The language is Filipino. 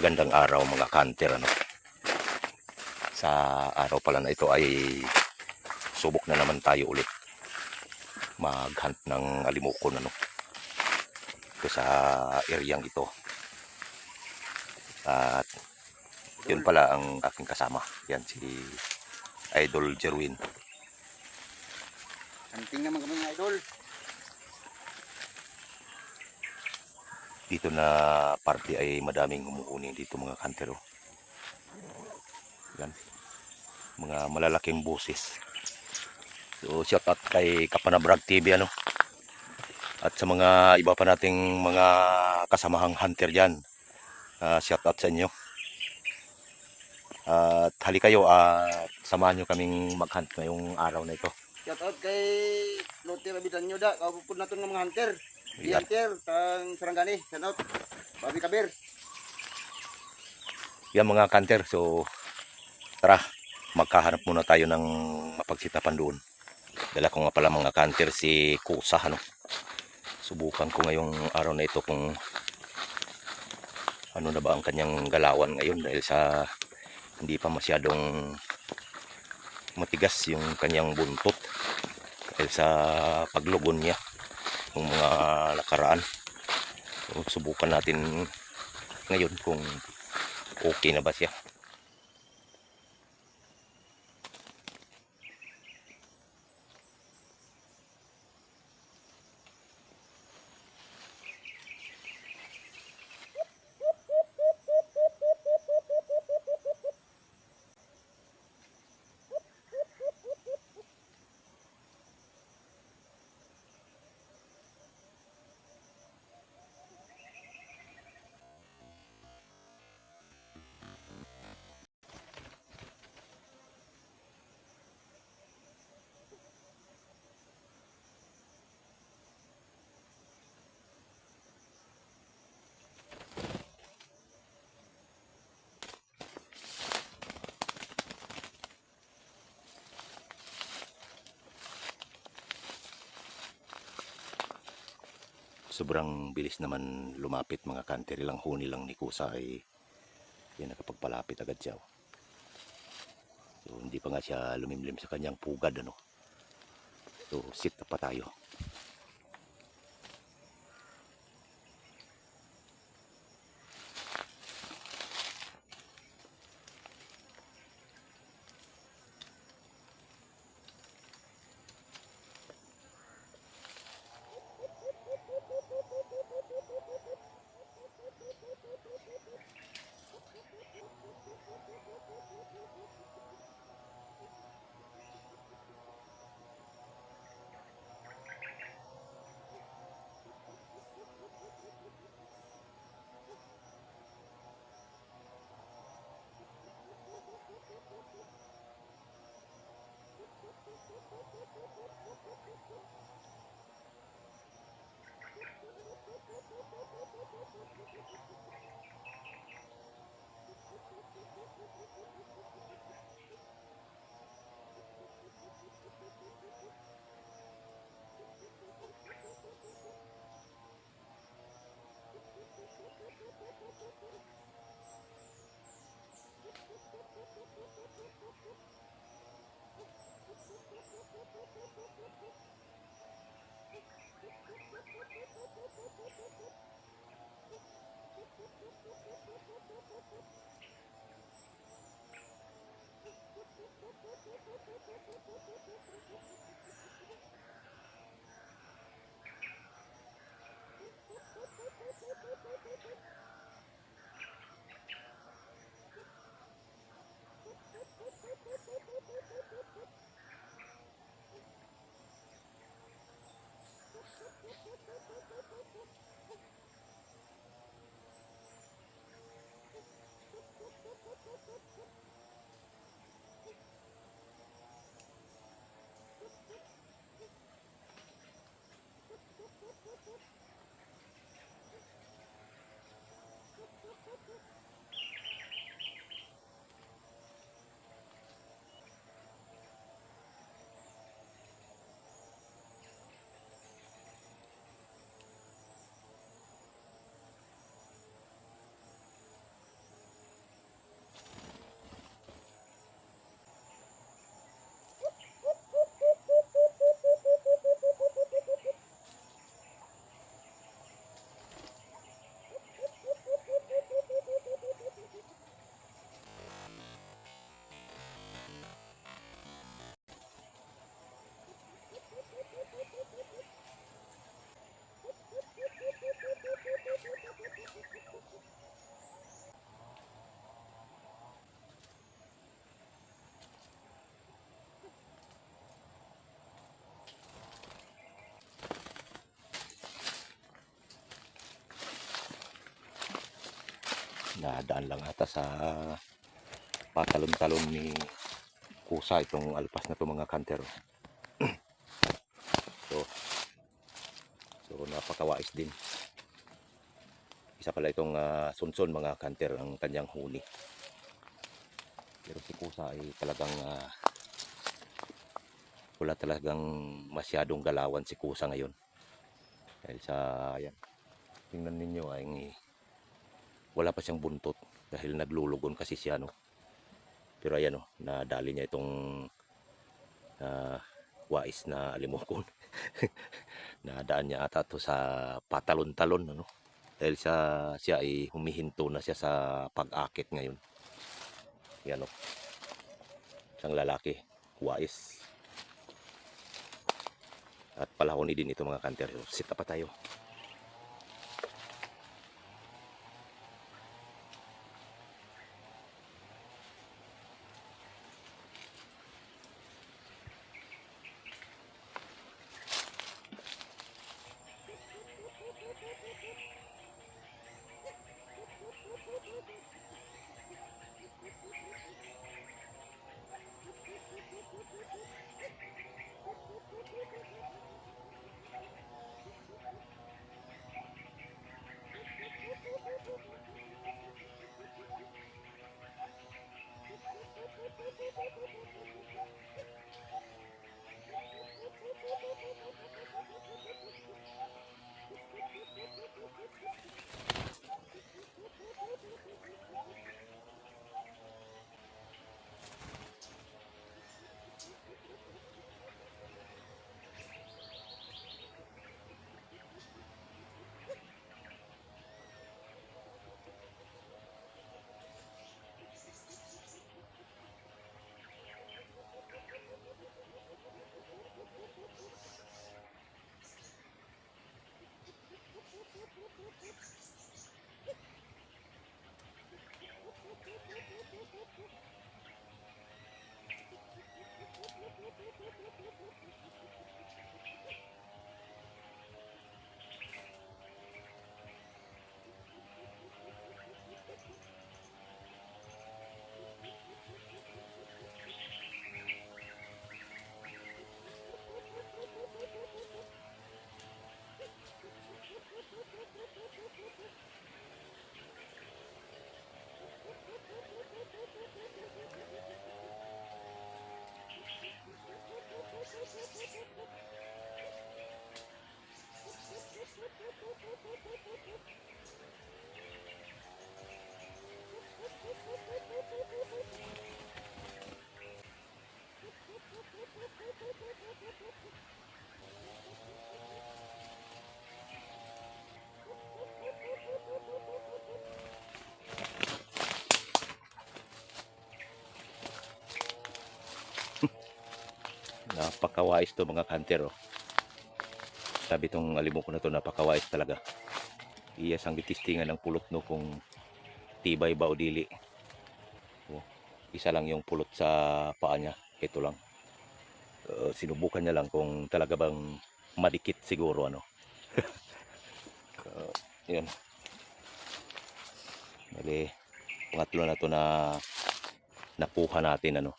Magandang araw mga kanter, ano. Sa araw pala na ito ay subok na naman tayo ulit mag-hunt ng alimukon, ano. Ito sa areang ito. At yun pala ang aking kasama. Yan si Idol Jerwin. Hunting naman kami mga idol. Dito na parte ay madaming humuhuni dito mga kantero. Yan. Mga malalaking busis. So shout out kay Kapanabrag TV, ano. At sa mga iba pa nating mga kasamahang hunter dyan. Shout out sa inyo. At hali kayo at samahan nyo kaming mag-hunt ngayong araw na ito. Shout out kay Lotte Rabitan nyo da. Kapupod na ito ng mga hunter. Yan. Hunter, kang Sarangani. Shout out. Bobby Kabir. Yan mga kanter. So tara, magkahanap muna tayo ng mapagsitapan doon. Dala ko nga pala mga kanter si Kusa, ano. Subukan ko ngayong araw na ito kung ano na ba ang kanyang galawan ngayon dahil sa hindi pa masyadong matigas yung kanyang buntot dahil sa paglugon niya ng mga nakaraan. So, subukan natin ngayon kung okay na ba siya. Sobrang bilis naman lumapit mga kanter. Ilang huni lang ni Kusa ay yan, nakapagpalapit agad siya. So hindi pa nga siya lumimlim sa kanyang pugad, ano. So sit na pa tayo. Nadaan lang ata sa patalon-talon ni kusa itong alpas na to mga kanter. So napakawais din. Isa pala itong sunson mga kanter ang kanyang huni. Pero si kusa ay talagang wala talagang masyadong galawan si kusa ngayon. Dahil sa ayan, tingnan ninyo ay wala pa siyang buntot dahil naglulugon kasi siya, no. Pero ayan, oh, nadali niya itong wais na alimokon. Nadaan niya ata to sa patalon-talon, ano. Dahil siya ay humihinto na siya sa pag-akit ngayon. Yan, oh. Isang lalaki, wais. At palahoni din ito mga kanter. Sita pa tayo. Napakawais to mga kanter, oh. Sabi tong alimokon na to, napakawais talaga. Iyas ang gitistingan ng pulot, no, kung tibay ba o dili. Oh, isa lang yung pulot sa paa niya. Ito lang. Sinubukan niya lang kung talaga bang madikit siguro, ano. Yan. Bali, pangatlo na to na nakuha natin, ano.